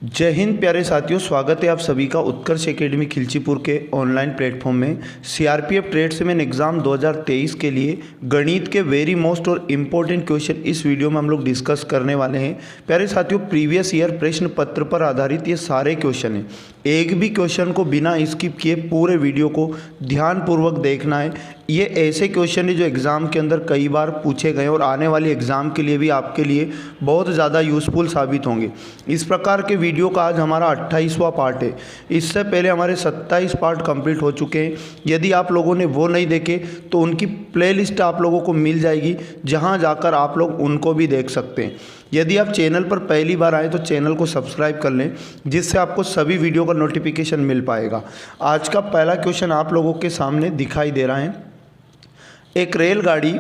जय हिंद प्यारे साथियों, स्वागत है आप सभी का उत्कर्ष एकेडमी खिलचीपुर के ऑनलाइन प्लेटफॉर्म में। सीआरपीएफ ट्रेड्समैन एग्ज़ाम 2023 के लिए गणित के वेरी मोस्ट और इम्पोर्टेंट क्वेश्चन इस वीडियो में हम लोग डिस्कस करने वाले हैं। प्यारे साथियों, प्रीवियस ईयर प्रश्न पत्र पर आधारित ये सारे क्वेश्चन हैं। एक भी क्वेश्चन को बिना स्किप किए पूरे वीडियो को ध्यानपूर्वक देखना है। ये ऐसे क्वेश्चन है जो एग्ज़ाम के अंदर कई बार पूछे गए और आने वाली एग्ज़ाम के लिए भी आपके लिए बहुत ज़्यादा यूज़फुल साबित होंगे। इस प्रकार के वीडियो का आज हमारा 28वां पार्ट है। इससे पहले हमारे 27 पार्ट कंप्लीट हो चुके हैं। यदि आप लोगों ने वो नहीं देखे तो उनकी प्लेलिस्ट आप लोगों को मिल जाएगी, जहां जाकर आप लोग उनको भी देख सकते हैं। यदि आप चैनल पर पहली बार आए तो चैनल को सब्सक्राइब कर लें, जिससे आपको सभी वीडियो का नोटिफिकेशन मिल पाएगा। आज का पहला क्वेश्चन आप लोगों के सामने दिखाई दे रहा है। एक रेलगाड़ी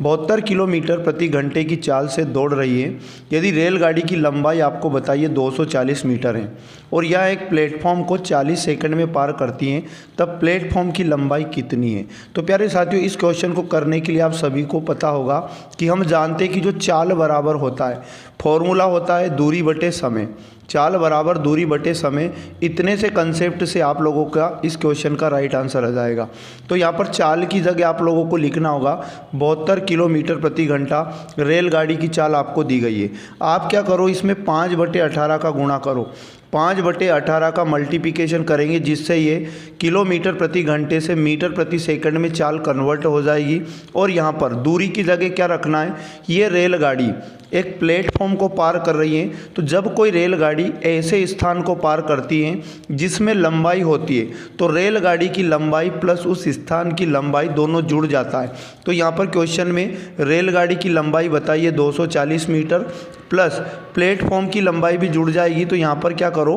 72 किलोमीटर प्रति घंटे की चाल से दौड़ रही है। यदि रेलगाड़ी की लंबाई आपको बताइए 240 मीटर है और यह एक प्लेटफॉर्म को 40 सेकंड में पार करती है, तब प्लेटफॉर्म की लंबाई कितनी है? तो प्यारे साथियों, इस क्वेश्चन को करने के लिए आप सभी को पता होगा कि हम जानते हैं कि जो चाल बराबर होता है, फॉर्मूला होता है दूरी बटे समय। चाल बराबर दूरी बटे समय, इतने से कंसेप्ट से आप लोगों का इस क्वेश्चन का राइट आंसर आ जाएगा। तो यहाँ पर चाल की जगह आप लोगों को लिखना होगा 72 किलोमीटर प्रति घंटा रेलगाड़ी की चाल आपको दी गई है। आप क्या करो, इसमें 5/18 का गुणा करो। 5/18 का मल्टीप्लिकेशन करेंगे, जिससे ये किलोमीटर प्रति घंटे से मीटर प्रति सेकंड में चाल कन्वर्ट हो जाएगी। और यहाँ पर दूरी की जगह क्या रखना है, ये रेलगाड़ी एक प्लेटफॉर्म को पार कर रही है। तो जब कोई रेलगाड़ी ऐसे स्थान को पार करती है जिसमें लंबाई होती है, तो रेलगाड़ी की लंबाई प्लस उस स्थान की लंबाई दोनों जुड़ जाता है। तो यहाँ पर क्वेश्चन में रेलगाड़ी की लंबाई बताइए 240 मीटर प्लस प्लेटफॉर्म की लंबाई भी जुड़ जाएगी। तो यहाँ पर क्या करो,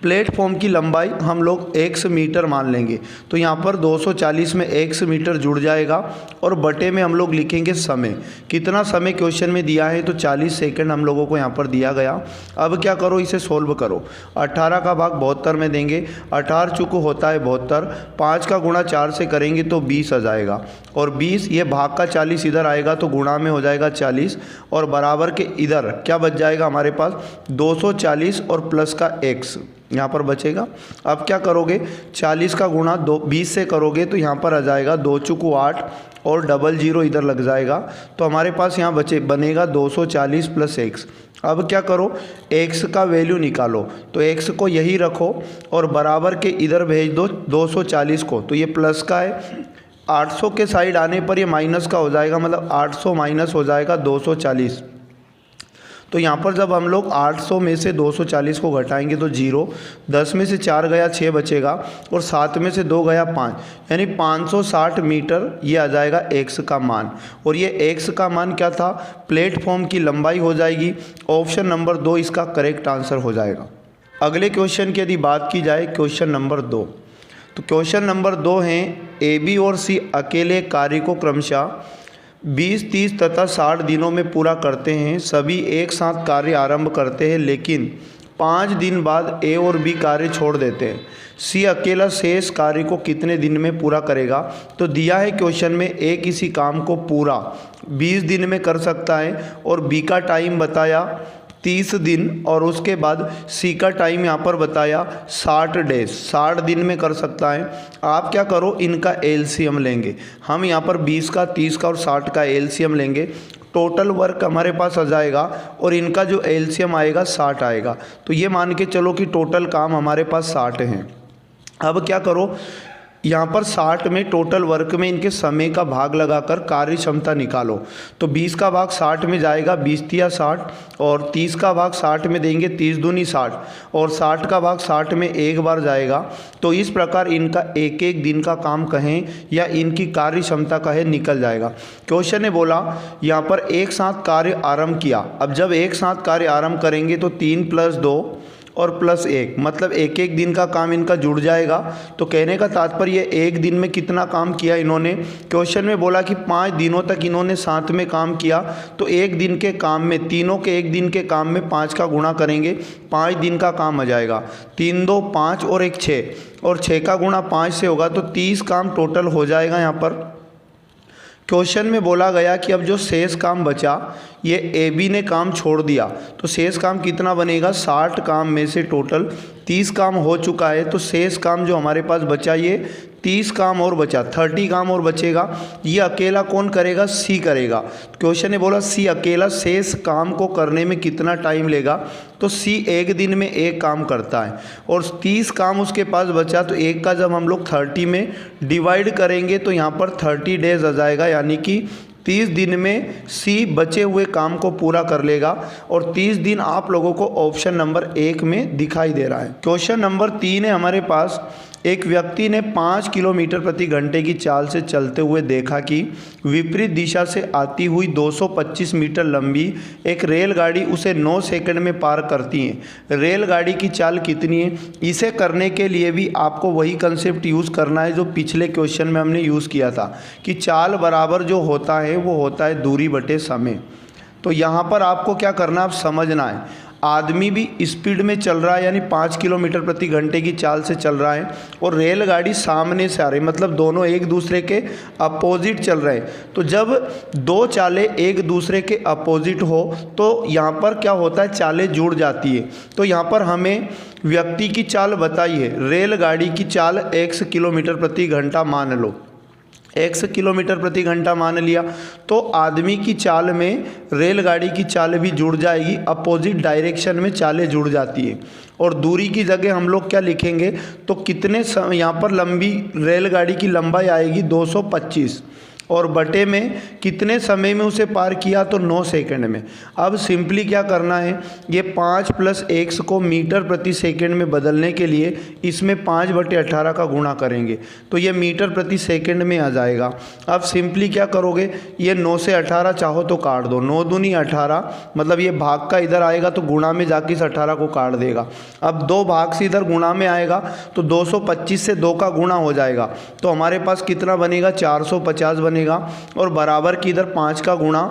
प्लेटफॉर्म की लंबाई हम लोग x मीटर मान लेंगे। तो यहाँ पर 240 में x मीटर जुड़ जाएगा और बटे में हम लोग लिखेंगे समय। कितना समय क्वेश्चन में दिया है, तो 40 सेकंड हम लोगों को यहाँ पर दिया गया। अब क्या करो, इसे सोल्व करो। 18 का भाग 72 में देंगे। 18 चुको होता है 72, 5 का गुणा 4 से करेंगे तो 20 आ जाएगा। और 20 ये भाग का 40 इधर आएगा तो गुणा में हो जाएगा 40, और बराबर के इधर क्या बच जाएगा हमारे पास 240 और प्लस का x यहाँ पर बचेगा। अब क्या करोगे, 40 का गुणा 20 से करोगे तो यहाँ पर आ जाएगा 2 चुको 8 और 00 इधर लग जाएगा। तो हमारे पास यहाँ बनेगा 240 प्लस x। अब क्या करो, x का वैल्यू निकालो। तो x को यही रखो और बराबर के इधर भेज दो 240 को। तो ये प्लस का है, 800 के साइड आने पर ये माइनस का हो जाएगा, मतलब 800 माइनस हो जाएगा 240। तो यहाँ पर जब हम लोग 800 में से 240 को घटाएंगे तो 0, 10 में से 4 गया 6 बचेगा और 7 में से 2 गया 5, यानी 560 मीटर ये आ जाएगा x का मान। और ये x का मान क्या था, प्लेटफॉर्म की लंबाई हो जाएगी। ऑप्शन नंबर 2 इसका करेक्ट आंसर हो जाएगा। अगले क्वेश्चन की यदि बात की जाए, क्वेश्चन नंबर 2, तो क्वेश्चन नंबर 2 हैं ए बी और सी अकेले कार्य को क्रमशः 20, 30 तथा 60 दिनों में पूरा करते हैं। सभी एक साथ कार्य आरंभ करते हैं, लेकिन 5 दिन बाद ए और बी कार्य छोड़ देते हैं। सी अकेला शेष कार्य को कितने दिन में पूरा करेगा? तो दिया है क्वेश्चन में ए किसी काम को पूरा 20 दिन में कर सकता है और बी का टाइम बताया 30 दिन, और उसके बाद सी का टाइम यहाँ पर बताया 60 डेज, 60 दिन में कर सकता है। आप क्या करो, इनका एलसीएम लेंगे। हम यहाँ पर 20 का, 30 का और 60 का एलसीएम लेंगे। टोटल वर्क हमारे पास आ जाएगा और इनका जो एलसीएम आएगा 60 आएगा। तो ये मान के चलो कि टोटल काम हमारे पास 60 हैं। अब क्या करो, यहाँ पर 60 में टोटल वर्क में इनके समय का भाग लगाकर कार्य क्षमता निकालो। तो 20 का भाग 60 में जाएगा, 20 तिया 60, और 30 का भाग 60 में देंगे, 30 दूनी 60, और 60 का भाग 60 में एक बार जाएगा। तो इस प्रकार इनका एक एक दिन का काम कहें या इनकी कार्य क्षमता कहें निकल जाएगा। क्वेश्चन ने बोला यहाँ पर एक साथ कार्य आरंभ किया। अब जब एक साथ कार्य आरंभ करेंगे तो 3 + 2 और +1, मतलब एक एक दिन का काम इनका जुड़ जाएगा। तो कहने का तात्पर्य एक दिन में कितना काम किया इन्होंने, क्वेश्चन में बोला कि 5 दिनों तक इन्होंने साथ में काम किया। तो एक दिन के काम में, तीनों के एक दिन के काम में 5 का गुणा करेंगे, 5 दिन का काम आ जाएगा। 3 2 5 और 1 6, और 6 का गुणा 5 से होगा तो 30 काम टोटल हो जाएगा। यहाँ पर क्वेश्चन में बोला गया कि अब जो शेष काम बचा ये ए बी ने काम छोड़ दिया तो शेष काम कितना बनेगा, 60 काम में से टोटल 30 काम हो चुका है, तो शेष काम जो हमारे पास बचा ये 30 काम और बचा, 30 काम और बचेगा। ये अकेला कौन करेगा, सी करेगा। क्वेश्चन ने बोला सी अकेला शेष काम को करने में कितना टाइम लेगा, तो सी एक दिन में एक काम करता है और 30 काम उसके पास बचा, तो एक का जब हम लोग 30 में डिवाइड करेंगे तो यहाँ पर 30 डेज आ जाएगा, यानी कि 30 दिन में सी बचे हुए काम को पूरा कर लेगा और 30 दिन आप लोगों को ऑप्शन नंबर 1 में दिखाई दे रहा है। क्वेश्चन नंबर 3 है हमारे पास, एक व्यक्ति ने 5 किलोमीटर प्रति घंटे की चाल से चलते हुए देखा कि विपरीत दिशा से आती हुई 225 मीटर लंबी एक रेलगाड़ी उसे 9 सेकंड में पार करती है। रेलगाड़ी की चाल कितनी है? इसे करने के लिए भी आपको वही कंसेप्ट यूज़ करना है जो पिछले क्वेश्चन में हमने यूज़ किया था कि चाल बराबर जो होता है वो होता है दूरी बटे समय। तो यहाँ पर आपको क्या करना, आप समझना है, आदमी भी स्पीड में चल रहा है यानी 5 किलोमीटर प्रति घंटे की चाल से चल रहा है और रेलगाड़ी सामने से आ रही है, मतलब दोनों एक दूसरे के अपोजिट चल रहे हैं। तो जब दो चालें एक दूसरे के अपोजिट हो तो यहाँ पर क्या होता है, चालें जुड़ जाती है। तो यहाँ पर हमें व्यक्ति की चाल बताइए, रेलगाड़ी की चाल x किलोमीटर प्रति घंटा मान लो, x किलोमीटर प्रति घंटा मान लिया, तो आदमी की चाल में रेलगाड़ी की चाल भी जुड़ जाएगी, अपोजिट डायरेक्शन में चालें जुड़ जाती है। और दूरी की जगह हम लोग क्या लिखेंगे, तो कितने यहाँ पर लंबी रेलगाड़ी की लंबाई आएगी 225 और बटे में कितने समय में उसे पार किया, तो 9 सेकंड में। अब सिंपली क्या करना है, ये 5 + x को मीटर प्रति सेकंड में बदलने के लिए इसमें 5/18 का गुणा करेंगे तो ये मीटर प्रति सेकंड में आ जाएगा। अब सिंपली क्या करोगे, ये 9 से 18 चाहो तो काट दो, 9 दूनी 18, मतलब ये भाग का इधर आएगा तो गुणा में जाके इस 18 को काट देगा। अब 2 भाग से इधर गुणा में आएगा तो 225 से 2 का गुणा हो जाएगा, तो हमारे पास कितना बनेगा, 450 बनेगा। और बराबर की इधर 5 का गुणा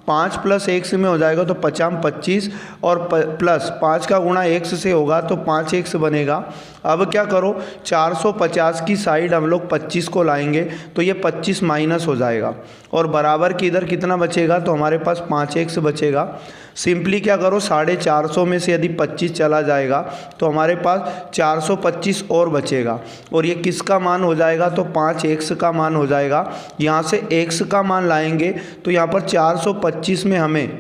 5 + x में हो जाएगा तो 5 25 और प्लस 5 का गुणा x से होगा तो 5x बनेगा। अब क्या करो, 450 की साइड हम लोग 25 को लाएंगे तो ये 25 माइनस हो जाएगा और बराबर की इधर कितना बचेगा, तो हमारे पास 5x बचेगा। सिंपली क्या करो, 450 में से यदि 25 चला जाएगा तो हमारे पास 425 और बचेगा और ये किसका मान हो जाएगा, तो 5x का मान हो जाएगा। यहाँ से x का मान लाएंगे तो यहाँ पर 425 में हमें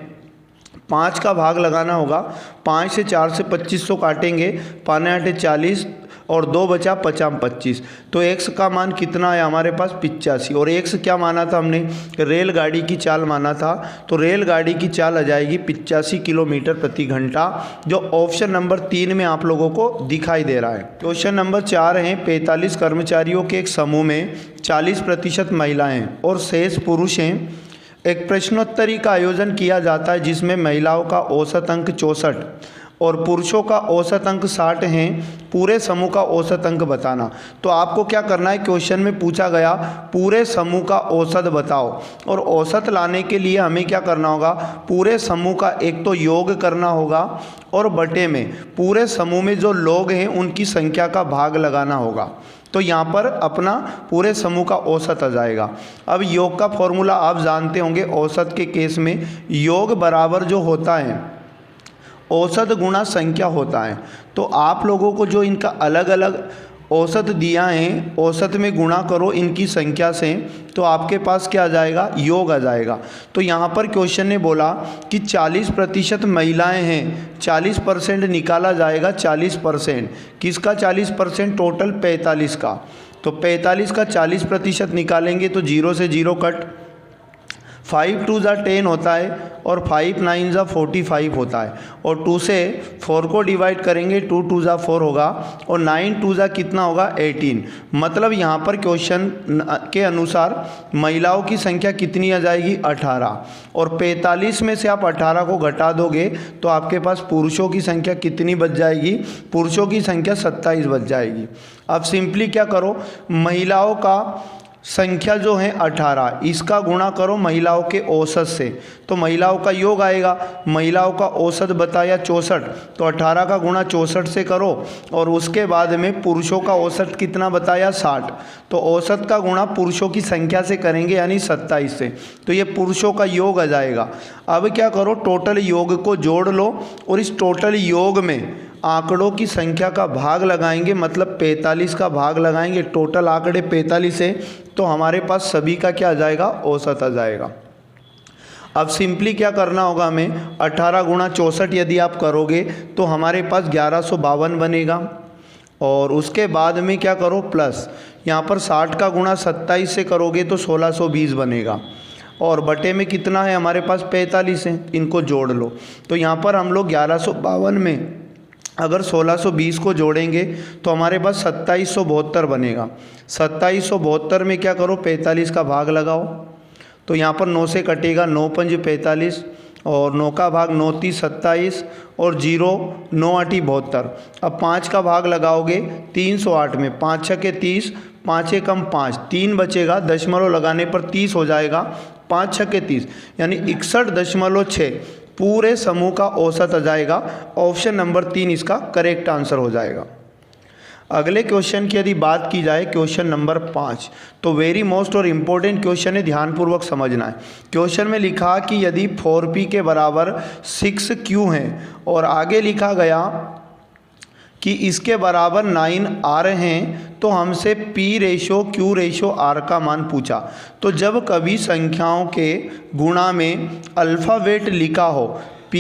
5 का भाग लगाना होगा, 5 से 4 से 2500 काटेंगे, 5 × 8 40 और 2 बचा 5 25, तो x का मान कितना है हमारे पास 85। और x क्या माना था हमने, रेलगाड़ी की चाल माना था, तो रेलगाड़ी की चाल आ जाएगी 85 किलोमीटर प्रति घंटा, जो ऑप्शन नंबर 3 में आप लोगों को दिखाई दे रहा है। क्वेश्चन नंबर 4 है, 45 कर्मचारियों के एक समूह में 40% महिलाएं और शेष पुरुष हैं। एक प्रश्नोत्तरी का आयोजन किया जाता है जिसमें महिलाओं का औसत अंक 64 और पुरुषों का औसत अंक 60 हैं। पूरे समूह का औसत अंक बताना। तो आपको क्या करना है, क्वेश्चन में पूछा गया पूरे समूह का औसत बताओ, और औसत लाने के लिए हमें क्या करना होगा, पूरे समूह का एक तो योग करना होगा और बटे में पूरे समूह में जो लोग हैं उनकी संख्या का भाग लगाना होगा। तो यहाँ पर अपना पूरे समूह का औसत आ जाएगा। अब योग का फॉर्मूला आप जानते होंगे, औसत के केस में योग बराबर जो होता है औसत गुणा संख्या होता है। तो आप लोगों को जो इनका अलग अलग औसत दिया है, औसत में गुणा करो इनकी संख्या से, तो आपके पास क्या आ जाएगा, योग आ जाएगा। तो यहाँ पर क्वेश्चन ने बोला कि 40% महिलाएं हैं, 40% निकाला जाएगा, 40% किसका 40%, टोटल 45 का। तो 45 का 40% निकालेंगे तो 0 से 0 कट, 5 × 2 = 10 होता है और 5 × 9 = 45 होता है, और 2 से 4 को डिवाइड करेंगे, 2 × 2 = 4 होगा और 9 × 2 = कितना होगा, 18। मतलब यहाँ पर क्वेश्चन के अनुसार महिलाओं की संख्या कितनी आ जाएगी, 18, और 45 में से आप 18 को घटा दोगे तो आपके पास पुरुषों की संख्या कितनी बच जाएगी, पुरुषों की संख्या 27 बच जाएगी। अब सिंपली क्या करो, महिलाओं का संख्या जो है 18, इसका गुणा करो महिलाओं के औसत से, तो महिलाओं का योग आएगा। महिलाओं का औसत बताया 64, तो 18 का गुणा 64 से करो, और उसके बाद में पुरुषों का औसत कितना बताया 60, तो औसत का गुणा पुरुषों की संख्या से करेंगे यानी 27 से, तो ये पुरुषों का योग आ जाएगा। अब क्या करो, टोटल योग को जोड़ लो और इस टोटल योग में आंकड़ों की संख्या का भाग लगाएंगे, मतलब 45 का भाग लगाएंगे। टोटल आंकड़े 45 है, तो हमारे पास सभी का क्या आ जाएगा, औसत आ जाएगा। अब सिंपली क्या करना होगा हमें, 18 गुणा 64 यदि आप करोगे तो हमारे पास 1152 बनेगा, और उसके बाद में क्या करो प्लस, यहाँ पर 60 का गुणा 27 से करोगे तो 1620 बनेगा, और बटे में कितना है हमारे पास 45 है, इनको जोड़ लो। तो यहाँ पर हम लोग 1152 में अगर 1620 को जोड़ेंगे तो हमारे पास 2772 बनेगा। 2772 में क्या करो, 45 का भाग लगाओ, तो यहाँ पर 9 से कटेगा, 9 पंज 45, और 9 का भाग 9 तीस 27, और 0 9 आठी 72। अब 5 का भाग लगाओगे 308 में, 5 छके 30, 5 एकम 5, 3 बचेगा, दशमलव लगाने पर 30 हो जाएगा, 5 छके 30 यानी 61.6 पूरे समूह का औसत आ जाएगा। ऑप्शन नंबर 3 इसका करेक्ट आंसर हो जाएगा। अगले क्वेश्चन की यदि बात की जाए, क्वेश्चन नंबर 5, तो वेरी मोस्ट और इम्पोर्टेंट क्वेश्चन है, ध्यानपूर्वक समझना है। क्वेश्चन में लिखा कि यदि 4p के बराबर 6q है और आगे लिखा गया कि इसके बराबर 9r हैं, तो हमसे p ratio q ratio r का मान पूछा। तो जब कभी संख्याओं के गुणा में अल्फ़ाबेट लिखा हो, p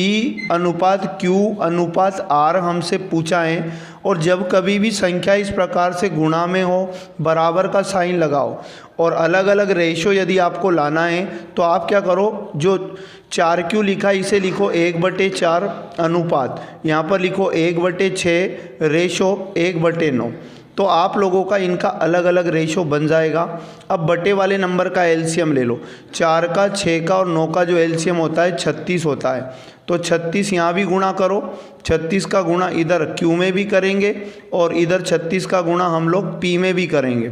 अनुपात q अनुपात r हमसे पूछा है, और जब कभी भी संख्या इस प्रकार से गुणा में हो, बराबर का साइन लगाओ, और अलग अलग रेशो यदि आपको लाना है तो आप क्या करो, जो 4q लिखा इसे लिखो 1/4 अनुपात, यहाँ पर लिखो 1/6 रेशो 1/9, तो आप लोगों का इनका अलग अलग रेशो बन जाएगा। अब बटे वाले नंबर का एलसीएम ले लो, 4 का 6 का और 9 का जो एलसीएम होता है 36 होता है, तो 36 यहाँ भी गुणा करो, 36 का गुणा इधर q में भी करेंगे और इधर 36 का गुणा हम लोग p में भी करेंगे।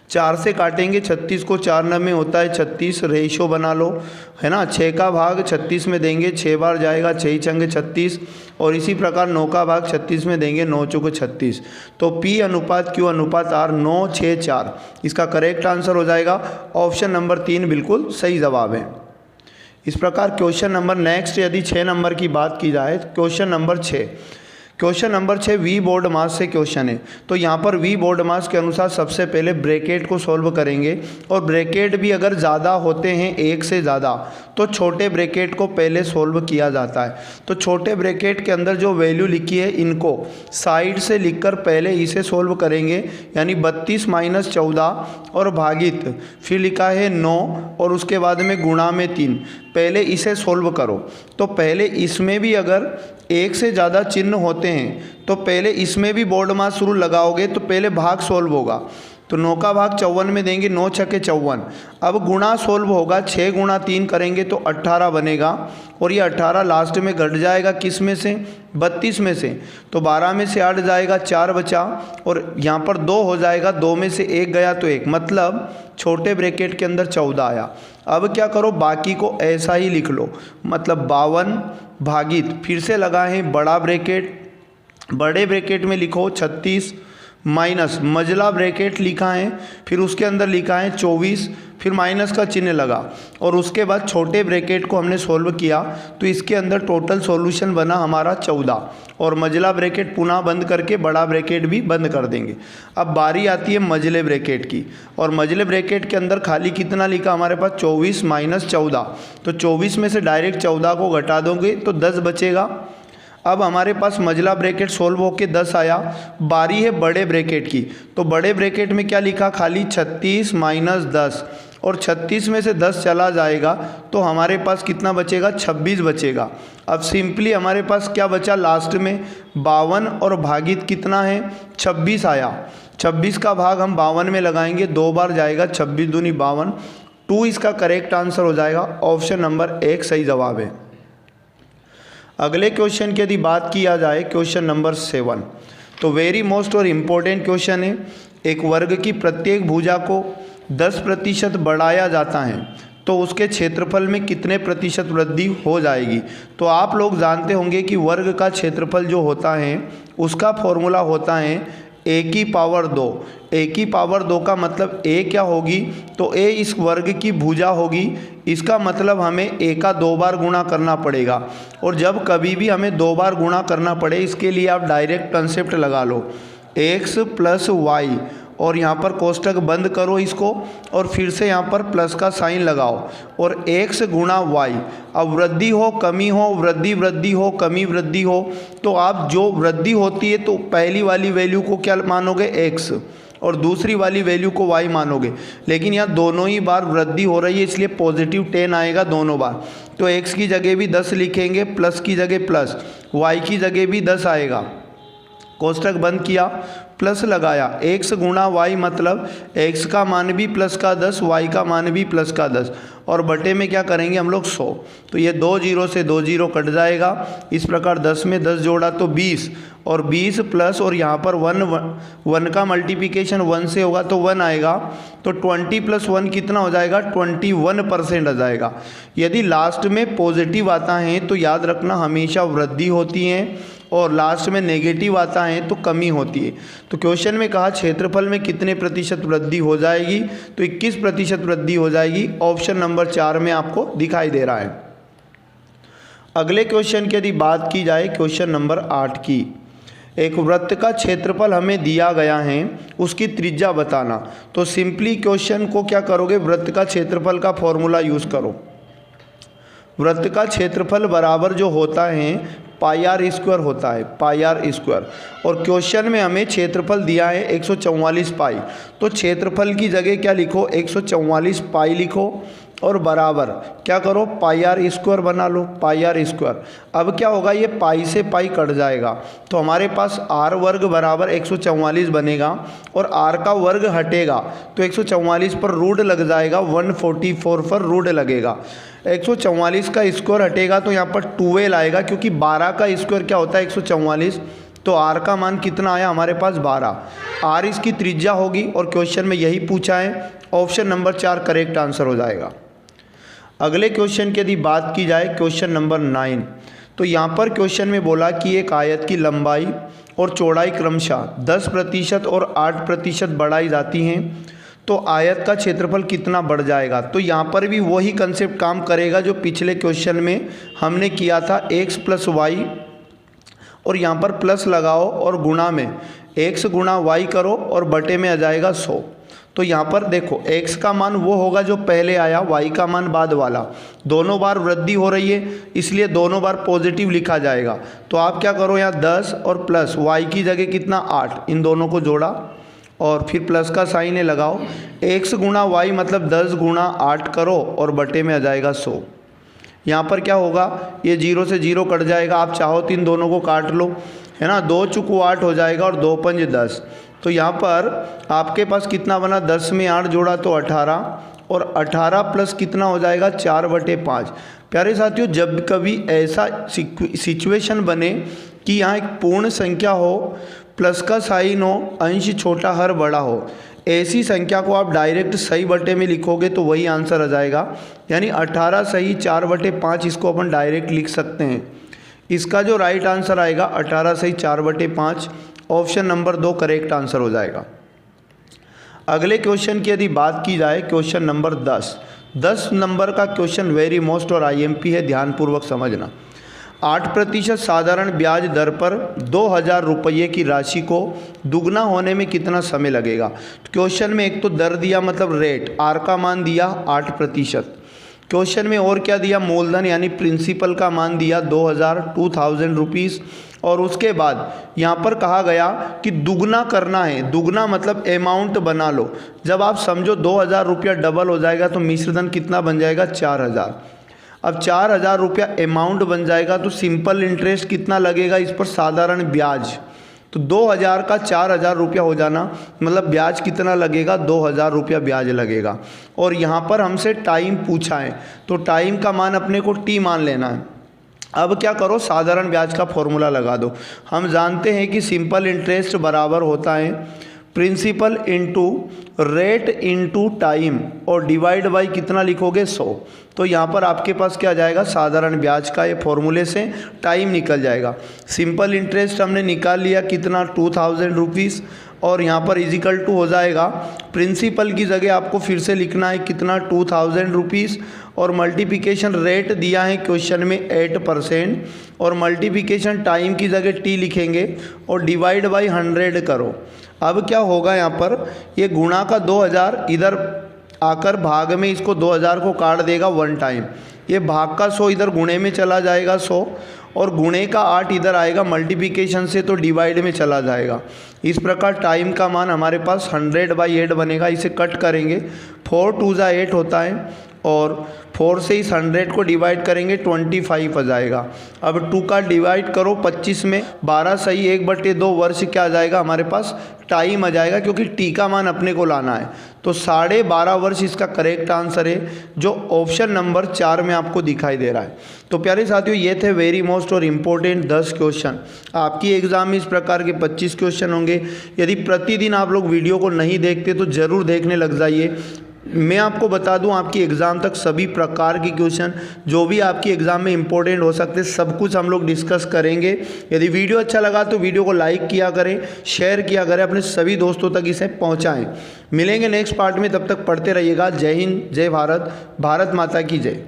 4 से काटेंगे, 36 को 4 में होता है 36, रेशो बना लो, है ना। 6 का भाग 36 में देंगे, 6 बार जाएगा, 6 छंगे 36, और इसी प्रकार 9 का भाग 36 में देंगे, 9 चौके 36, तो p अनुपात q अनुपात r 9 6 4 इसका करेक्ट आंसर हो जाएगा। ऑप्शन नंबर 3 बिल्कुल सही जवाब है। इस प्रकार क्वेश्चन नंबर नेक्स्ट यदि 6 नंबर की बात की जाए, क्वेश्चन नंबर 6 वी बोर्ड मास से क्वेश्चन है। तो यहाँ पर वी बोर्ड मास के अनुसार सबसे पहले ब्रैकेट को सॉल्व करेंगे, और ब्रैकेट भी अगर ज़्यादा होते हैं, एक से ज़्यादा, तो छोटे ब्रैकेट को पहले सॉल्व किया जाता है। तो छोटे ब्रैकेट के अंदर जो वैल्यू लिखी है इनको साइड से लिखकर पहले इसे सॉल्व करेंगे, यानी 32 - 14 और भागित, फिर लिखा है 9 और उसके बाद में गुणा में 3, पहले इसे सॉल्व करो। तो पहले इसमें भी अगर एक से ज़्यादा चिन्ह होते हैं तो पहले इसमें भी बोर्ड मास रूल लगाओगे, तो पहले भाग सॉल्व होगा, तो 9 का भाग 54 में देंगे, 9 छके 54। अब गुणा सॉल्व होगा, 6 गुणा 3 करेंगे तो 18 बनेगा, और ये 18 लास्ट में घट जाएगा किस में से, 32 में से, तो 12 में से 8 जाएगा, 4 बचा, और यहाँ पर 2 हो जाएगा, 2 में से 1 गया तो 1, मतलब छोटे ब्रैकेट के अंदर 14 आया। अब क्या करो, बाकी को ऐसा ही लिख लो, मतलब 52 भागित, फिर से लगा है बड़ा ब्रैकेट, बड़े ब्रैकेट में लिखो 36 माइनस मजला ब्रैकेट लिखा है, फिर उसके अंदर लिखा है 24, फिर माइनस का चिन्ह लगा, और उसके बाद छोटे ब्रैकेट को हमने सॉल्व किया, तो इसके अंदर टोटल सॉल्यूशन बना हमारा 14, और मजला ब्रैकेट पुनः बंद करके बड़ा ब्रैकेट भी बंद कर देंगे। अब बारी आती है मजले ब्रैकेट की, और मजले ब्रैकेट के अंदर खाली कितना लिखा हमारे पास, 24 - 14, तो 24 में से डायरेक्ट 14 को घटा दोगे तो 10 बचेगा। अब हमारे पास मजला ब्रैकेट सॉल्व होके 10 आया, बारी है बड़े ब्रैकेट की, तो बड़े ब्रैकेट में क्या लिखा, खाली 36 - 10, और 36 में से 10 चला जाएगा तो हमारे पास कितना बचेगा, 26 बचेगा। अब सिंपली हमारे पास क्या बचा लास्ट में, 52 और भागित कितना है, 26 आया, 26 का भाग हम 52 में लगाएंगे, 2 बार जाएगा, 26 दूनी 52, 2 इसका करेक्ट आंसर हो जाएगा। ऑप्शन नंबर 1 सही जवाब है। अगले क्वेश्चन की यदि बात किया जाए, क्वेश्चन नंबर 7, तो वेरी मोस्ट और इम्पोर्टेंट क्वेश्चन है। एक वर्ग की प्रत्येक भुजा को 10% बढ़ाया जाता है तो उसके क्षेत्रफल में कितने प्रतिशत वृद्धि हो जाएगी। तो आप लोग जानते होंगे कि वर्ग का क्षेत्रफल जो होता है उसका फॉर्मूला होता है a की पावर 2। a की पावर 2 का मतलब a क्या होगी, तो a इस वर्ग की भुजा होगी। इसका मतलब हमें a का 2 बार गुणा करना पड़ेगा। और जब कभी भी हमें 2 बार गुणा करना पड़े, इसके लिए आप डायरेक्ट कंसेप्ट लगा लो, x प्लस वाई, और यहाँ पर कोष्टक बंद करो इसको, और फिर से यहाँ पर प्लस का साइन लगाओ, और x गुणा वाई। अब वृद्धि हो कमी हो, वृद्धि हो कमी वृद्धि हो, तो आप जो वृद्धि होती है तो पहली वाली वैल्यू को क्या मानोगे, x, और दूसरी वाली वैल्यू को y मानोगे। लेकिन यहाँ दोनों ही बार वृद्धि हो रही है, इसलिए पॉजिटिव 10 आएगा दोनों बार। तो x की जगह भी 10 लिखेंगे, प्लस की जगह प्लस, y की जगह भी 10 आएगा। कोष्टक बंद किया, प्लस लगाया, x गुणा वाई मतलब x का मान भी प्लस का 10, y का मान भी प्लस का 10, और बटे में क्या करेंगे हम लोग 100। तो ये 2 जीरो से 2 जीरो कट जाएगा। इस प्रकार 10 में 10 जोड़ा तो 20, और 20 प्लस, और यहाँ पर 1 का मल्टीप्लिकेशन 1 से होगा तो 1 आएगा। तो 20 प्लस 1 कितना हो जाएगा, 21% आ जाएगा। यदि लास्ट में पॉजिटिव आता है तो याद रखना हमेशा वृद्धि होती है, और लास्ट में नेगेटिव आता है तो कमी होती है। तो क्वेश्चन में कहा क्षेत्रफल में कितने प्रतिशत वृद्धि हो जाएगी, तो 21% वृद्धि हो जाएगी। ऑप्शन नंबर 4 में आपको दिखाई दे रहा है। अगले क्वेश्चन की यदि बात की जाए, क्वेश्चन नंबर 8 की, एक वृत्त का क्षेत्रफल हमें दिया गया है, उसकी त्रिज्या बताना। तो सिंपली क्वेश्चन को क्या करोगे, वृत्त का क्षेत्रफल का फॉर्मूला यूज़ करो। वृत्त का क्षेत्रफल बराबर जो होता है पाई आर स्क्वायर होता है, पाई आर स्क्वायर। और क्वेश्चन में हमें क्षेत्रफल दिया है 144 पाई, तो क्षेत्रफल की जगह क्या लिखो, 144 पाई लिखो, और बराबर क्या करो, पाई आर स्क्वायर बना लो, पाई आर स्क्वायर। अब क्या होगा, ये पाई से पाई कट जाएगा, तो हमारे पास आर वर्ग बराबर 144 बनेगा, और आर का वर्ग हटेगा तो 144 पर रूट लग जाएगा, 144 पर रूट लगेगा। 144 का स्क्वायर हटेगा तो यहाँ पर 12 आएगा, क्योंकि 12 का स्क्वायर क्या होता है 144। तो आर का मान कितना आया हमारे पास 12, आर इसकी त्रिज्या होगी, और क्वेश्चन में यही पूछा है। ऑप्शन नंबर 4 करेक्ट आंसर हो जाएगा। अगले क्वेश्चन की यदि बात की जाए, क्वेश्चन नंबर 9, तो यहाँ पर क्वेश्चन में बोला कि एक आयत की लंबाई और चौड़ाई क्रमशः 10% और 8% बढ़ाई जाती हैं, तो आयत का क्षेत्रफल कितना बढ़ जाएगा। तो यहाँ पर भी वही कंसेप्ट काम करेगा जो पिछले क्वेश्चन में हमने किया था, x प्लस वाई, और यहाँ पर प्लस लगाओ और गुणा में x गुणा वाई करो, और बटे में आ जाएगा 100। तो यहाँ पर देखो x का मान वो होगा जो पहले आया, y का मान बाद वाला। दोनों बार वृद्धि हो रही है, इसलिए दोनों बार पॉजिटिव लिखा जाएगा। तो आप क्या करो, यहाँ 10 और प्लस y की जगह कितना 8, इन दोनों को जोड़ा, और फिर प्लस का साइन है लगाओ, x गुणा वाई मतलब 10 गुणा 8 करो, और बटे में आ जाएगा 100। यहाँ पर क्या होगा, ये 0 से 0 कट जाएगा, आप चाहो तो इन दोनों को काट लो, है ना, 2 चुको 8 हो जाएगा, और 2 पंज 10। तो यहाँ पर आपके पास कितना बना, 10 में 8 जोड़ा तो 18, और 18 प्लस कितना हो जाएगा 4/5। प्यारे साथियों, जब कभी ऐसा सिचुएशन बने कि यहाँ एक पूर्ण संख्या हो, प्लस का साइन हो, अंश छोटा हर बड़ा हो, ऐसी संख्या को आप डायरेक्ट सही बटे में लिखोगे तो वही आंसर आ जाएगा। यानी 18 सही 4/5, इसको अपन डायरेक्ट लिख सकते हैं। इसका जो राइट आंसर आएगा 18 सही 4/5, ऑप्शन नंबर 2 करेक्ट आंसर हो जाएगा। अगले क्वेश्चन की यदि बात की जाए, क्वेश्चन नंबर 10 नंबर का क्वेश्चन वेरी मोस्ट और आईएमपी है, ध्यानपूर्वक समझना। 8% साधारण ब्याज दर पर 2000 रुपये की राशि को दुगना होने में कितना समय लगेगा। तो क्वेश्चन में एक तो दर दिया मतलब रेट, आर का मान दिया 8%। क्वेश्चन में और क्या दिया, मूलधन यानी प्रिंसिपल का मान दिया 2000 रुपीज़, और उसके बाद यहाँ पर कहा गया कि दुगना करना है। दुगना मतलब अमाउंट बना लो। जब आप समझो 2000 रुपया डबल हो जाएगा तो मिश्रधन कितना बन जाएगा 4000। अब 4000 रुपया अमाउंट बन जाएगा तो सिंपल इंटरेस्ट कितना लगेगा इस पर, साधारण ब्याज। तो 2000 का 4000 रुपया हो जाना मतलब ब्याज कितना लगेगा, 2000 रुपया ब्याज लगेगा। और यहाँ पर हमसे टाइम पूछा है, तो टाइम का मान अपने को t मान लेना है। अब क्या करो, साधारण ब्याज का फॉर्मूला लगा दो। हम जानते हैं कि सिंपल इंटरेस्ट बराबर होता है principal into rate into time और डिवाइड बाई कितना लिखोगे 100। तो यहाँ पर आपके पास क्या आ जाएगा, साधारण ब्याज का ये फॉर्मूले से टाइम निकल जाएगा। सिंपल इंटरेस्ट हमने निकाल लिया कितना 2000 रुपीज़ और यहाँ पर इजिकल टू हो जाएगा प्रिंसिपल की जगह आपको फिर से लिखना है कितना 2000 रुपीज़ और मल्टीप्लिकेशन रेट दिया है क्वेश्चन में 8% और मल्टीप्लिकेशन टाइम की जगह टी लिखेंगे और डिवाइड बाई 100 करो। अब क्या होगा यहाँ पर, ये गुणा का 2000 इधर आकर भाग में इसको 2000 को काट देगा 1 टाइम, ये भाग का 100 इधर गुणे में चला जाएगा 100 और गुणे का 8 इधर आएगा मल्टीप्लिकेशन से तो डिवाइड में चला जाएगा। इस प्रकार टाइम का मान हमारे पास 100/8 बनेगा। इसे कट करेंगे 4 2 जा 8 होता है और 4 से इस 100 को डिवाइड करेंगे 25 आ जाएगा। अब 2 का डिवाइड करो 25 में, 12 सही 1/2 वर्ष क्या आ जाएगा हमारे पास, टाइम आ जाएगा क्योंकि टी का मान अपने को लाना है। तो 12.5 वर्ष इसका करेक्ट आंसर है जो ऑप्शन नंबर 4 में आपको दिखाई दे रहा है। तो प्यारे साथियों, ये थे वेरी मोस्ट और इम्पोर्टेंट 10 क्वेश्चन। आपकी एग्जाम में इस प्रकार के 25 क्वेश्चन होंगे। यदि प्रतिदिन आप लोग वीडियो को नहीं देखते तो ज़रूर देखने लग जाइए। मैं आपको बता दूं, आपकी एग्ज़ाम तक सभी प्रकार की क्वेश्चन जो भी आपकी एग्ज़ाम में इंपॉर्टेंट हो सकते हैं सब कुछ हम लोग डिस्कस करेंगे। यदि वीडियो अच्छा लगा तो वीडियो को लाइक किया करें, शेयर किया करें, अपने सभी दोस्तों तक इसे पहुंचाएं। मिलेंगे नेक्स्ट पार्ट में, तब तक पढ़ते रहिएगा। जय हिंद, जय भारत, भारत माता की जय।